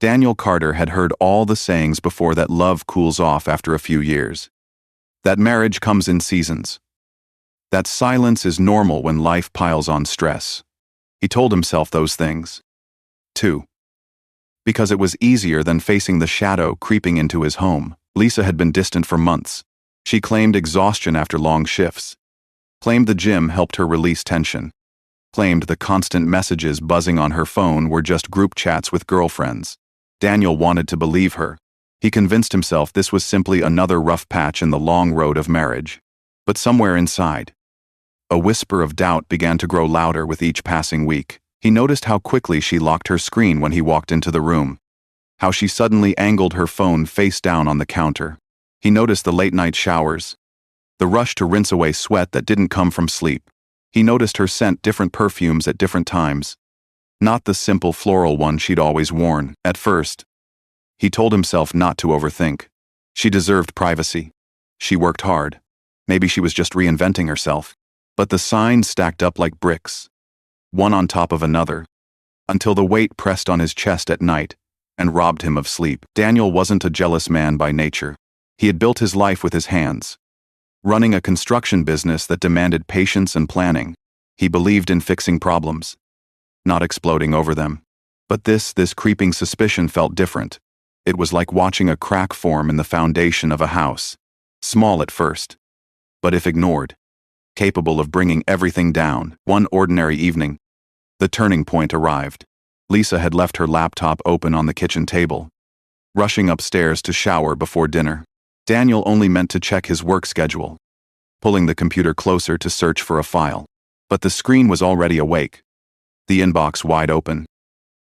Daniel Carter had heard all the sayings before that love cools off after a few years. That marriage comes in seasons. That silence is normal when life piles on stress. He told himself those things. 2. Because it was easier than facing the shadow creeping into his home. Lisa had been distant for months. She claimed exhaustion after long shifts. Claimed the gym helped her release tension. Claimed the constant messages buzzing on her phone were just group chats with girlfriends. Daniel wanted to believe her. He convinced himself this was simply another rough patch in the long road of marriage. But somewhere inside, a whisper of doubt began to grow louder with each passing week. He noticed how quickly she locked her screen when he walked into the room. How she suddenly angled her phone face down on the counter. He noticed the late-night showers. The rush to rinse away sweat that didn't come from sleep. He noticed her scent different perfumes at different times. Not the simple floral one she'd always worn. At first, he told himself not to overthink. She deserved privacy. She worked hard. Maybe she was just reinventing herself. But the signs stacked up like bricks, one on top of another, until the weight pressed on his chest at night and robbed him of sleep. Daniel wasn't a jealous man by nature. He had built his life with his hands. Running a construction business that demanded patience and planning, he believed in fixing problems, not exploding over them. But this creeping suspicion felt different. It was like watching a crack form in the foundation of a house. Small at first, but if ignored, capable of bringing everything down. One ordinary evening, the turning point arrived. Lisa had left her laptop open on the kitchen table, rushing upstairs to shower before dinner. Daniel only meant to check his work schedule, pulling the computer closer to search for a file. But the screen was already awake, the inbox wide open.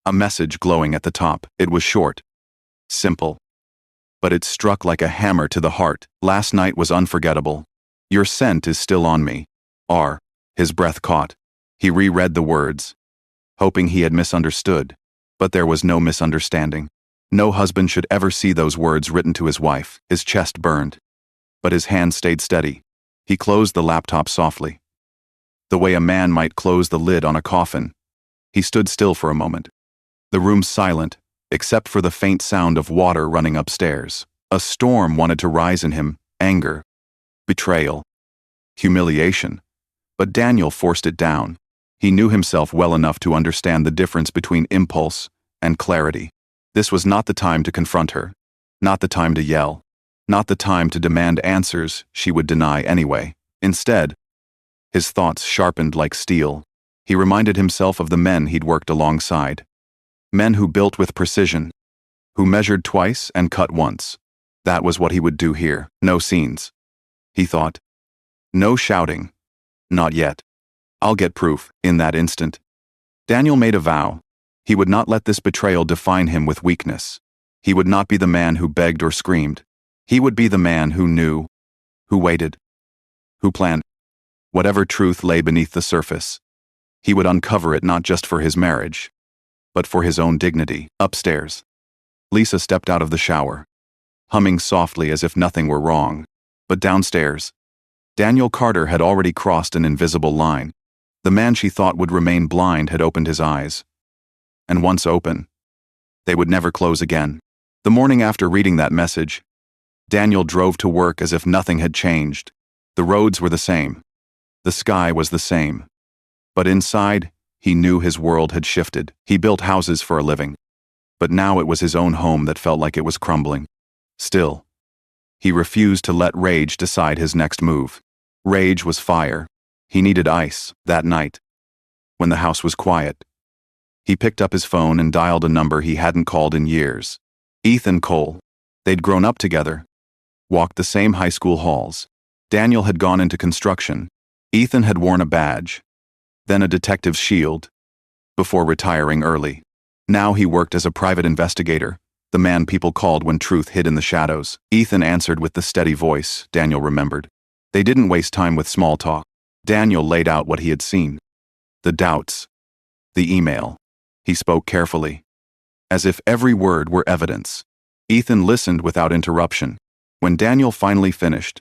A message glowing at the top. It was short, simple, but it struck like a hammer to the heart. Last night was unforgettable. Your scent is still on me. His breath caught. He reread the words, hoping he had misunderstood. But there was no misunderstanding. No husband should ever see those words written to his wife. His chest burned, but his hand stayed steady. He closed the laptop softly, the way a man might close the lid on a coffin. He stood still for a moment. The room silent, except for the faint sound of water running upstairs. A storm wanted to rise in him, anger, betrayal, humiliation. But Daniel forced it down. He knew himself well enough to understand the difference between impulse and clarity. This was not the time to confront her, not the time to yell, not the time to demand answers she would deny anyway. Instead, his thoughts sharpened like steel. He reminded himself of the men he'd worked alongside. Men who built with precision, who measured twice and cut once. That was what he would do here. No scenes, he thought. No shouting. Not yet. I'll get proof. In that instant, Daniel made a vow. He would not let this betrayal define him with weakness. He would not be the man who begged or screamed. He would be the man who knew, who waited, who planned. Whatever truth lay beneath the surface, he would uncover it not just for his marriage, but for his own dignity. Upstairs, Lisa stepped out of the shower, humming softly as if nothing were wrong. But downstairs, Daniel Carter had already crossed an invisible line. The man she thought would remain blind had opened his eyes. And once open, they would never close again. The morning after reading that message, Daniel drove to work as if nothing had changed. The roads were the same. The sky was the same. But inside, he knew his world had shifted. He built houses for a living. But now it was his own home that felt like it was crumbling. Still, he refused to let rage decide his next move. Rage was fire. He needed ice. That night, when the house was quiet, he picked up his phone and dialed a number he hadn't called in years. Ethan Cole. They'd grown up together, walked the same high school halls. Daniel had gone into construction. Ethan had worn a badge, then a detective's shield, before retiring early. Now he worked as a private investigator, the man people called when truth hid in the shadows. Ethan answered with the steady voice, Daniel remembered. They didn't waste time with small talk. Daniel laid out what he had seen. The doubts, the email. He spoke carefully, as if every word were evidence. Ethan listened without interruption. When Daniel finally finished,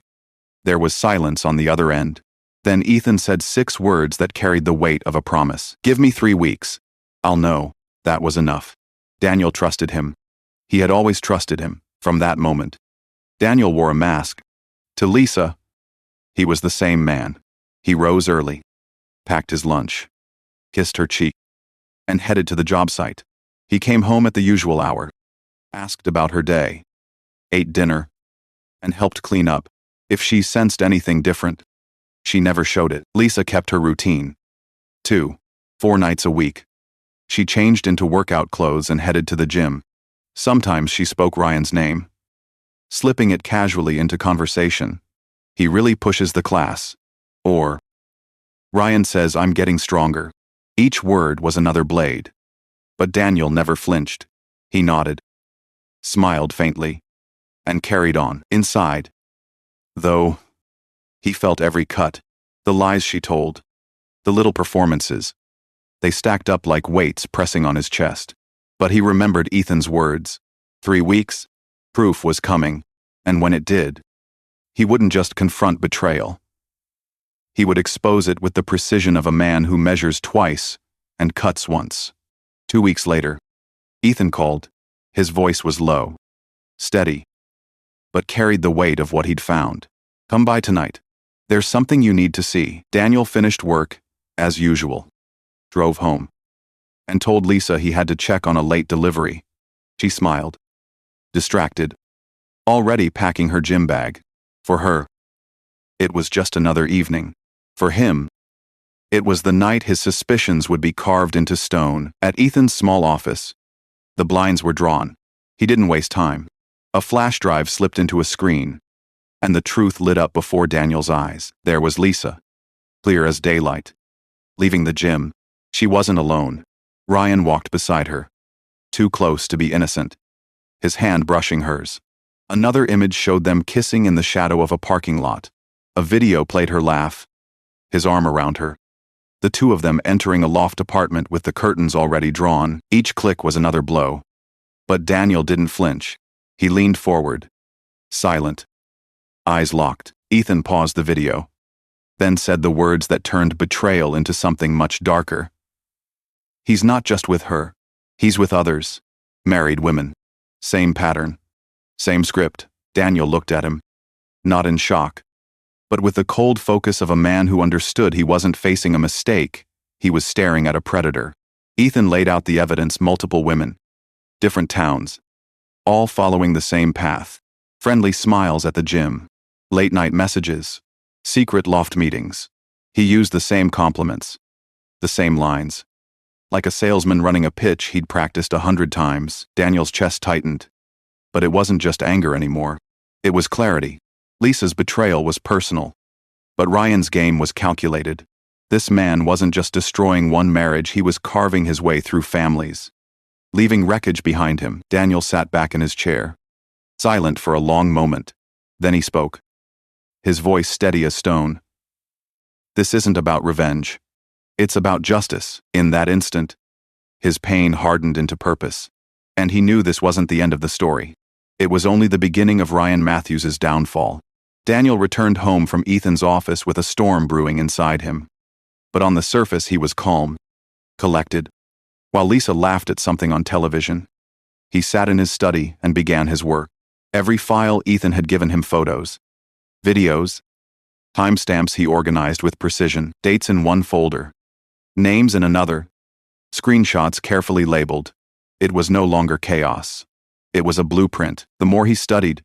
there was silence on the other end. Then Ethan said 6 words that carried the weight of a promise. Give me 3 weeks. I'll know. That was enough. Daniel trusted him. He had always trusted him, from that moment. Daniel wore a mask. To Lisa, he was the same man. He rose early, packed his lunch, kissed her cheek, and headed to the job site. He came home at the usual hour, asked about her day, ate dinner, and helped clean up. If she sensed anything different, she never showed it. Lisa kept her routine. 4 nights a week. She changed into workout clothes and headed to the gym. Sometimes she spoke Ryan's name, slipping it casually into conversation. He really pushes the class. Or, Ryan says I'm getting stronger. Each word was another blade. But Daniel never flinched. He nodded, smiled faintly, and carried on. Inside, though, he felt every cut, the lies she told, the little performances. They stacked up like weights pressing on his chest. But he remembered Ethan's words. 3 weeks, proof was coming, and when it did, he wouldn't just confront betrayal. He would expose it with the precision of a man who measures twice and cuts once. 2 weeks later, Ethan called. His voice was low, steady, but carried the weight of what he'd found. Come by tonight. There's something you need to see. Daniel finished work, as usual, drove home, and told Lisa he had to check on a late delivery. She smiled, distracted, already packing her gym bag. For her, it was just another evening. For him, it was the night his suspicions would be carved into stone. At Ethan's small office, the blinds were drawn. He didn't waste time. A flash drive slipped into a screen, and the truth lit up before Daniel's eyes. There was Lisa, clear as daylight. Leaving the gym, she wasn't alone. Ryan walked beside her, too close to be innocent, his hand brushing hers. Another image showed them kissing in the shadow of a parking lot. A video played her laugh, his arm around her. The two of them entering a loft apartment with the curtains already drawn. Each click was another blow. But Daniel didn't flinch. He leaned forward, silent, eyes locked. Ethan paused the video, then said the words that turned betrayal into something much darker. He's not just with her. He's with others. Married women. Same pattern. Same script. Daniel looked at him, not in shock, but with the cold focus of a man who understood he wasn't facing a mistake. He was staring at a predator. Ethan laid out the evidence: multiple women, different towns, all following the same path. Friendly smiles at the gym, late-night messages, secret loft meetings. He used the same compliments, the same lines. Like a salesman running a pitch he'd practiced 100 times. Daniel's chest tightened. But it wasn't just anger anymore. It was clarity. Lisa's betrayal was personal, but Ryan's game was calculated. This man wasn't just destroying one marriage, he was carving his way through families, leaving wreckage behind him. Daniel sat back in his chair, silent for a long moment. Then he spoke, his voice steady as stone. This isn't about revenge. It's about justice. In that instant, his pain hardened into purpose, and he knew this wasn't the end of the story. It was only the beginning of Ryan Matthews's downfall. Daniel returned home from Ethan's office with a storm brewing inside him. But on the surface he was calm, collected. While Lisa laughed at something on television, he sat in his study and began his work. Every file Ethan had given him: photos, videos, timestamps he organized with precision, dates in one folder, names in another, screenshots carefully labeled. It was no longer chaos. It was a blueprint. The more he studied,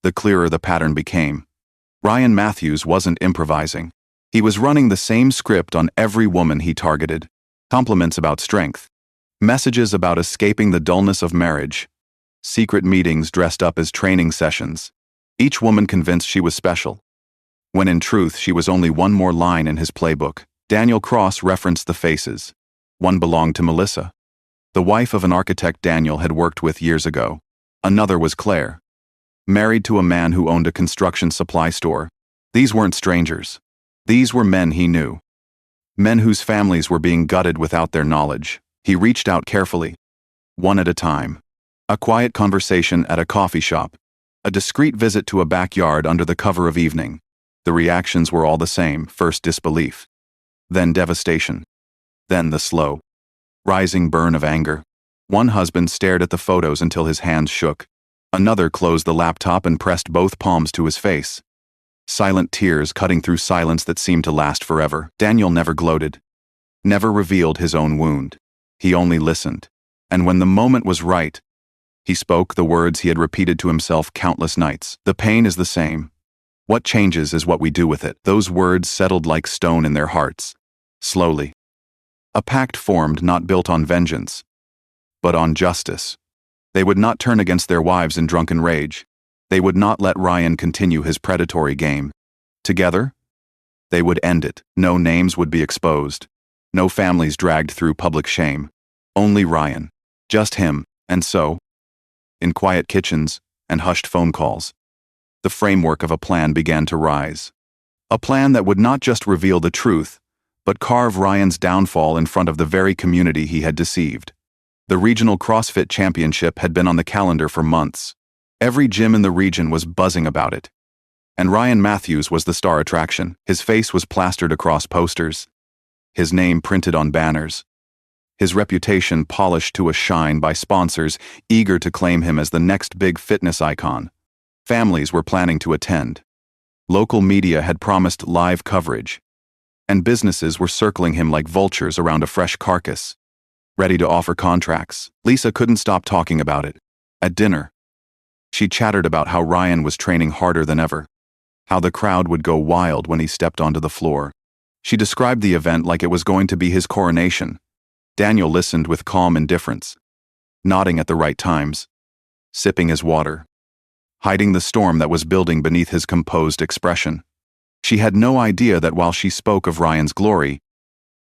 the clearer the pattern became. Ryan Matthews wasn't improvising. He was running the same script on every woman he targeted. Compliments about strength, messages about escaping the dullness of marriage, secret meetings dressed up as training sessions. Each woman convinced she was special, when in truth she was only one more line in his playbook. Daniel cross-referenced the faces. One belonged to Melissa, the wife of an architect Daniel had worked with years ago. Another was Claire, married to a man who owned a construction supply store. These weren't strangers. These were men he knew. Men whose families were being gutted without their knowledge. He reached out carefully, one at a time. A quiet conversation at a coffee shop, a discreet visit to a backyard under the cover of evening. The reactions were all the same: first disbelief, then devastation, then the slow, rising burn of anger. One husband stared at the photos until his hands shook. Another closed the laptop and pressed both palms to his face. Silent tears cutting through silence that seemed to last forever. Daniel never gloated, never revealed his own wound. He only listened. And when the moment was right, he spoke the words he had repeated to himself countless nights. The pain is the same. What changes is what we do with it. Those words settled like stone in their hearts. Slowly. A pact formed not built on vengeance, but on justice. They would not turn against their wives in drunken rage. They would not let Ryan continue his predatory game. Together, they would end it. No names would be exposed. No families dragged through public shame. Only Ryan. Just him. And so, in quiet kitchens and hushed phone calls, the framework of a plan began to rise. A plan that would not just reveal the truth, but carve Ryan's downfall in front of the very community he had deceived. The regional CrossFit championship had been on the calendar for months. Every gym in the region was buzzing about it. And Ryan Matthews was the star attraction. His face was plastered across posters, his name printed on banners, his reputation polished to a shine by sponsors eager to claim him as the next big fitness icon. Families were planning to attend. Local media had promised live coverage, and businesses were circling him like vultures around a fresh carcass, ready to offer contracts. Lisa couldn't stop talking about it. At dinner, she chattered about how Ryan was training harder than ever, how the crowd would go wild when he stepped onto the floor. She described the event like it was going to be his coronation. Daniel listened with calm indifference, nodding at the right times, sipping his water, hiding the storm that was building beneath his composed expression. She had no idea that while she spoke of Ryan's glory,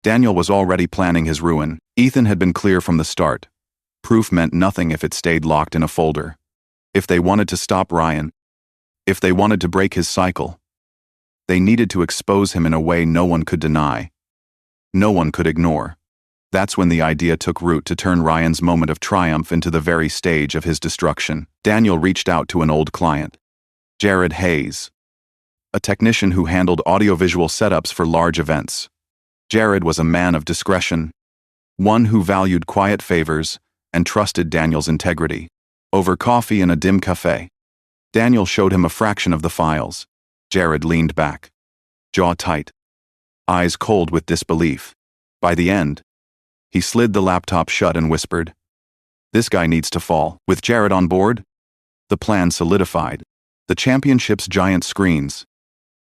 Daniel was already planning his ruin. Ethan had been clear from the start. Proof meant nothing if it stayed locked in a folder. If they wanted to stop Ryan, if they wanted to break his cycle, they needed to expose him in a way no one could deny, no one could ignore. That's when the idea took root to turn Ryan's moment of triumph into the very stage of his destruction. Daniel reached out to an old client, Jared Hayes, a technician who handled audiovisual setups for large events. Jared was a man of discretion, one who valued quiet favors and trusted Daniel's integrity. Over coffee in a dim cafe, Daniel showed him a fraction of the files. Jared leaned back, jaw tight, eyes cold with disbelief. By the end, he slid the laptop shut and whispered, "This guy needs to fall." With Jared on board, the plan solidified. The championship's giant screens,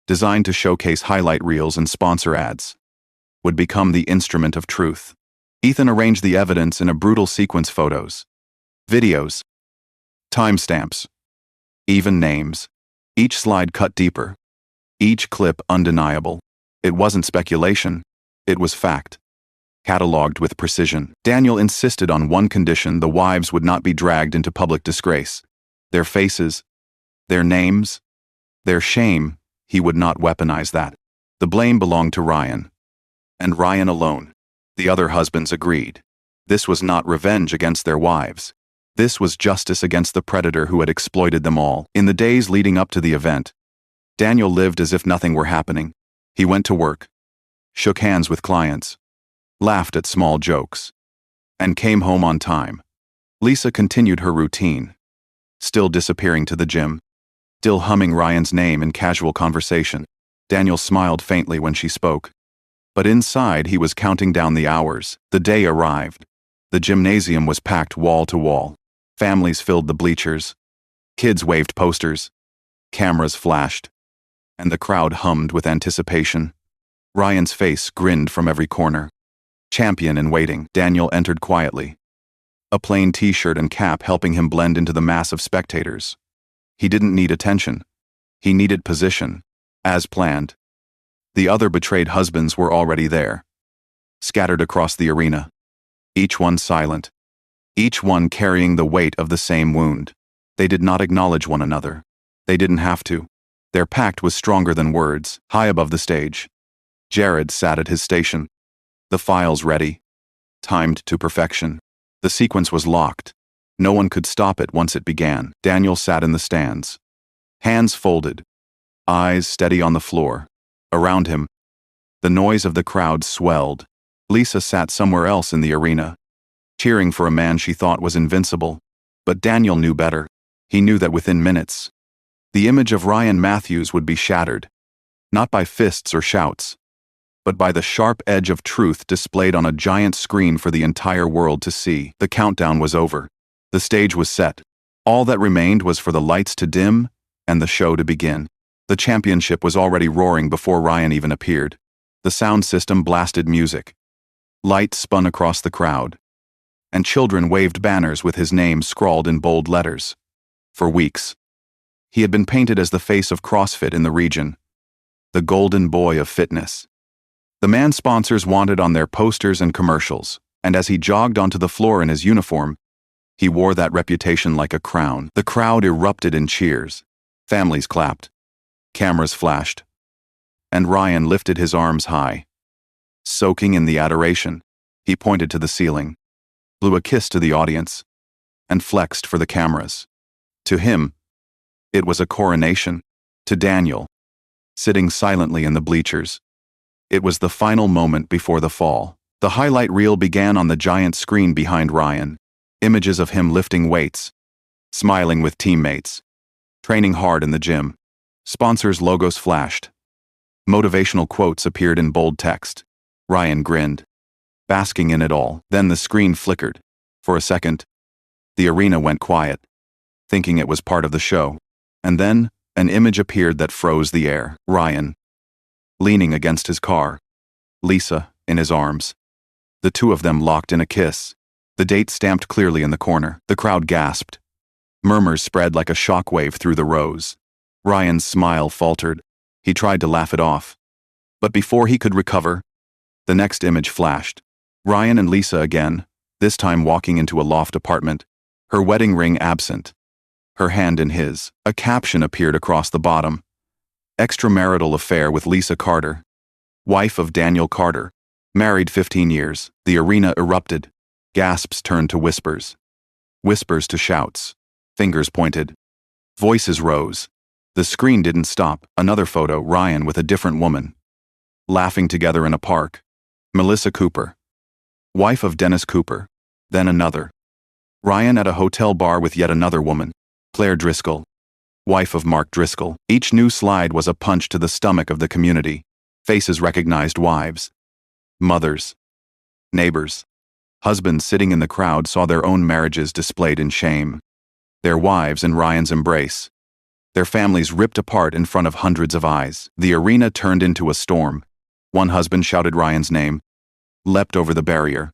designed to showcase highlight reels and sponsor ads, would become the instrument of truth. Ethan arranged the evidence in a brutal sequence: photos, videos, timestamps, even names. Each slide cut deeper, each clip undeniable. It wasn't speculation, it was fact, cataloged with precision. Daniel insisted on one condition: the wives would not be dragged into public disgrace. Their faces, their names, their shame, he would not weaponize that. The blame belonged to Ryan, and Ryan alone. The other husbands agreed. This was not revenge against their wives. This was justice against the predator who had exploited them all. In the days leading up to the event, Daniel lived as if nothing were happening. He went to work, shook hands with clients, laughed at small jokes, and came home on time. Lisa continued her routine, still disappearing to the gym, still humming Ryan's name in casual conversation. Daniel smiled faintly when she spoke, but inside he was counting down the hours. The day arrived. The gymnasium was packed wall to wall. Families filled the bleachers. Kids waved posters. Cameras flashed. And the crowd hummed with anticipation. Ryan's face grinned from every corner. Champion in waiting, Daniel entered quietly, a plain t-shirt and cap helping him blend into the mass of spectators. He didn't need attention. He needed position. As planned, the other betrayed husbands were already there, scattered across the arena, each one silent, each one carrying the weight of the same wound. They did not acknowledge one another. They didn't have to. Their pact was stronger than words. High above the stage, Jared sat at his station, the files ready, timed to perfection. The sequence was locked. No one could stop it once it began. Daniel sat in the stands, hands folded, eyes steady on the floor. Around him, the noise of the crowd swelled. Lisa sat somewhere else in the arena, cheering for a man she thought was invincible. But Daniel knew better. He knew that within minutes, the image of Ryan Matthews would be shattered, not by fists or shouts, but by the sharp edge of truth displayed on a giant screen for the entire world to see. The countdown was over. The stage was set. All that remained was for the lights to dim and the show to begin. The championship was already roaring before Ryan even appeared. The sound system blasted music. Lights spun across the crowd, and children waved banners with his name scrawled in bold letters. For weeks, he had been painted as the face of CrossFit in the region, the golden boy of fitness. The man sponsors wanted on their posters and commercials, and as he jogged onto the floor in his uniform, he wore that reputation like a crown. The crowd erupted in cheers. Families clapped. Cameras flashed. And Ryan lifted his arms high. Soaking in the adoration, he pointed to the ceiling, blew a kiss to the audience, and flexed for the cameras. To him, it was a coronation. To Daniel, sitting silently in the bleachers, it was the final moment before the fall. The highlight reel began on the giant screen behind Ryan. Images of him lifting weights, smiling with teammates, training hard in the gym. Sponsors' logos flashed. Motivational quotes appeared in bold text. Ryan grinned, basking in it all. Then the screen flickered. For a second, the arena went quiet, thinking it was part of the show. And then, an image appeared that froze the air. Ryan, leaning against his car, Lisa in his arms. The two of them locked in a kiss. The date stamped clearly in the corner. The crowd gasped. Murmurs spread like a shockwave through the rows. Ryan's smile faltered. He tried to laugh it off. But before he could recover, the next image flashed. Ryan and Lisa again, this time walking into a loft apartment, her wedding ring absent, her hand in his. A caption appeared across the bottom. Extramarital affair with Lisa Carter, wife of Daniel Carter, married 15 years. The arena erupted. Gasps turned to whispers. Whispers to shouts. Fingers pointed. Voices rose. The screen didn't stop. Another photo, Ryan with a different woman, laughing together in a park. Melissa Cooper, wife of Dennis Cooper. Then another. Ryan at a hotel bar with yet another woman, Claire Driscoll, wife of Mark Driscoll. Each new slide was a punch to the stomach of the community. Faces recognized wives, mothers, neighbors. Husbands sitting in the crowd saw their own marriages displayed in shame. Their wives in Ryan's embrace. Their families ripped apart in front of hundreds of eyes. The arena turned into a storm. One husband shouted Ryan's name, leapt over the barrier.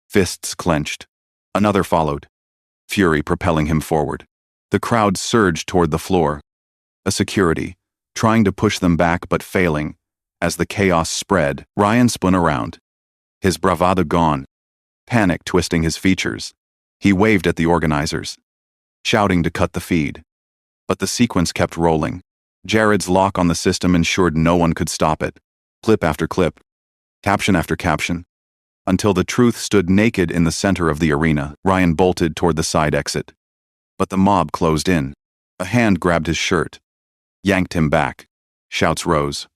Fists clenched. Another followed, fury propelling him forward. The crowd surged toward the floor. A security, trying to push them back but failing. As the chaos spread, Ryan spun around, his bravado gone, panic twisting his features. He waved at the organizers, shouting to cut the feed. But the sequence kept rolling. Jared's lock on the system ensured no one could stop it. Clip after clip, caption after caption, until the truth stood naked in the center of the arena. Ryan bolted toward the side exit. But the mob closed in. A hand grabbed his shirt, yanked him back. Shouts rose.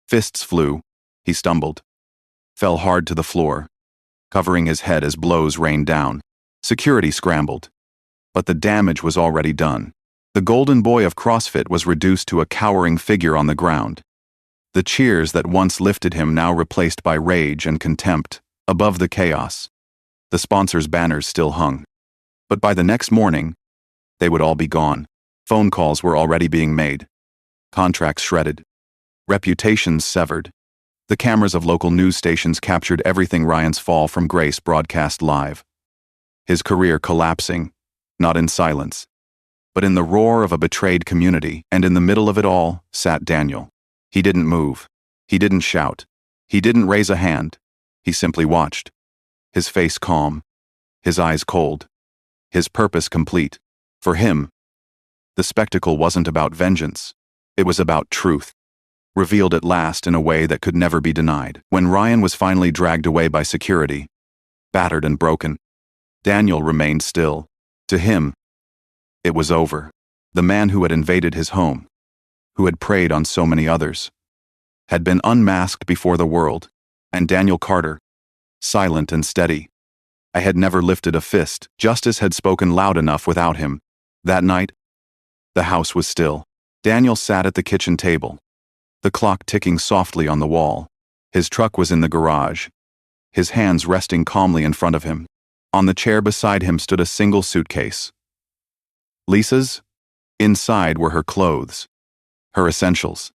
Fists flew. He stumbled, fell hard to the floor, covering his head as blows rained down. Security scrambled. But the damage was already done. The golden boy of CrossFit was reduced to a cowering figure on the ground. The cheers that once lifted him now replaced by rage and contempt. Above the chaos, the sponsors' banners still hung. But by the next morning, they would all be gone. Phone calls were already being made. Contracts shredded. Reputations severed. The cameras of local news stations captured everything Ryan's fall from grace broadcast live. His career collapsing, not in silence, but in the roar of a betrayed community. And in the middle of it all sat Daniel. He didn't move. He didn't shout. He didn't raise a hand. He simply watched. His face calm. His eyes cold. His purpose complete. For him, the spectacle wasn't about vengeance. It was about truth, revealed at last in a way that could never be denied. When Ryan was finally dragged away by security, battered and broken, Daniel remained still. To him, it was over. The man who had invaded his home, who had preyed on so many others, had been unmasked before the world, and Daniel Carter, silent and steady, I had never lifted a fist. Justice had spoken loud enough without him. That night, the house was still. Daniel sat at the kitchen table, the clock ticking softly on the wall. His truck was in the garage, his hands resting calmly in front of him. On the chair beside him stood a single suitcase. Lisa's? Inside were her clothes, her essentials.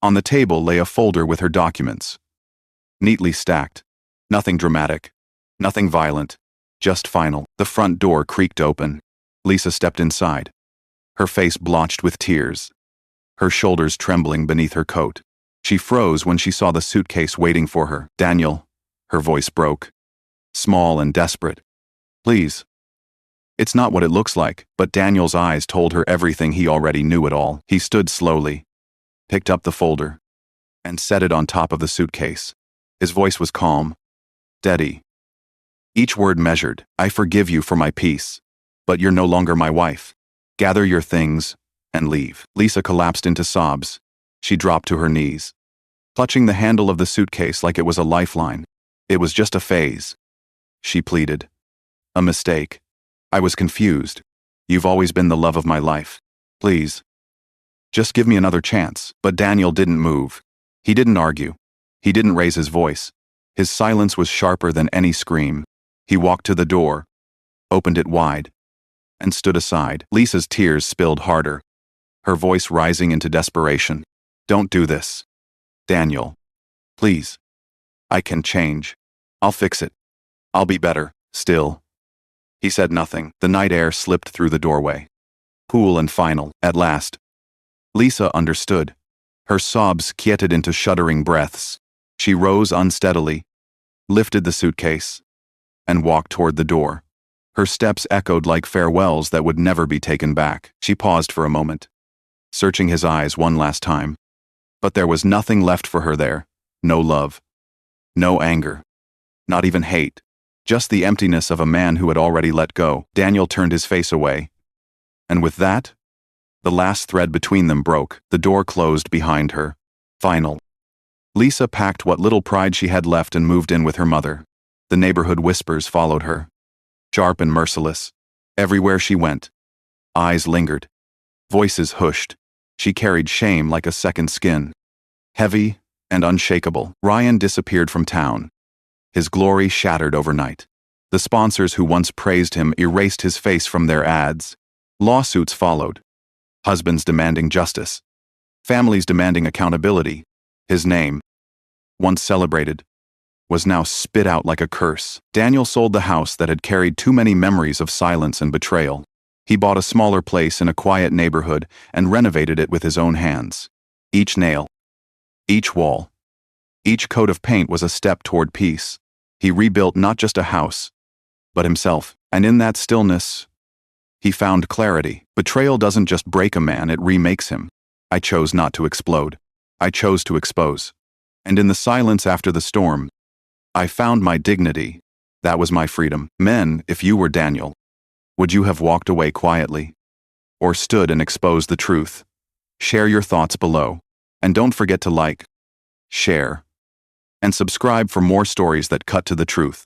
On the table lay a folder with her documents, neatly stacked. Nothing dramatic, nothing violent, just final. The front door creaked open. Lisa stepped inside, her face blotched with tears, her shoulders trembling beneath her coat. She froze when she saw the suitcase waiting for her. "Daniel," her voice broke, small and desperate. "Please." "It's not what it looks like," but Daniel's eyes told her everything he already knew it all. He stood slowly, picked up the folder, and set it on top of the suitcase. His voice was calm, steady, each word measured. "I forgive you for my peace, but you're no longer my wife. Gather your things and leave." Lisa collapsed into sobs. She dropped to her knees, clutching the handle of the suitcase like it was a lifeline. "It was just a phase," she pleaded. "A mistake. I was confused. You've always been the love of my life. Please, just give me another chance." But Daniel didn't move. He didn't argue. He didn't raise his voice. His silence was sharper than any scream. He walked to the door, opened it wide, and stood aside. Lisa's tears spilled harder, her voice rising into desperation. "Don't do this, Daniel. Please. I can change. I'll fix it. I'll be better." Still, he said nothing. The night air slipped through the doorway, cool and final. At last, Lisa understood. Her sobs quieted into shuddering breaths. She rose unsteadily, lifted the suitcase, and walked toward the door. Her steps echoed like farewells that would never be taken back. She paused for a moment, searching his eyes one last time. But there was nothing left for her there. No love, no anger, not even hate. Just the emptiness of a man who had already let go. Daniel turned his face away, and with that, the last thread between them broke. The door closed behind her. Final. Lisa packed what little pride she had left and moved in with her mother. The neighborhood whispers followed her, sharp and merciless. Everywhere she went, eyes lingered, voices hushed. She carried shame like a second skin, heavy and unshakable. Ryan disappeared from town, his glory shattered overnight. The sponsors who once praised him erased his face from their ads. Lawsuits followed, husbands demanding justice, families demanding accountability. His name, once celebrated, was now spit out like a curse. Daniel sold the house that had carried too many memories of silence and betrayal. He bought a smaller place in a quiet neighborhood and renovated it with his own hands. Each nail, each wall, each coat of paint was a step toward peace. He rebuilt not just a house, but himself. And in that stillness, he found clarity. Betrayal doesn't just break a man, it remakes him. I chose not to explode. I chose to expose. And in the silence after the storm, I found my dignity. That was my freedom. Men, if you were Daniel, would you have walked away quietly? Or stood and exposed the truth? Share your thoughts below. And don't forget to like, share, and subscribe for more stories that cut to the truth.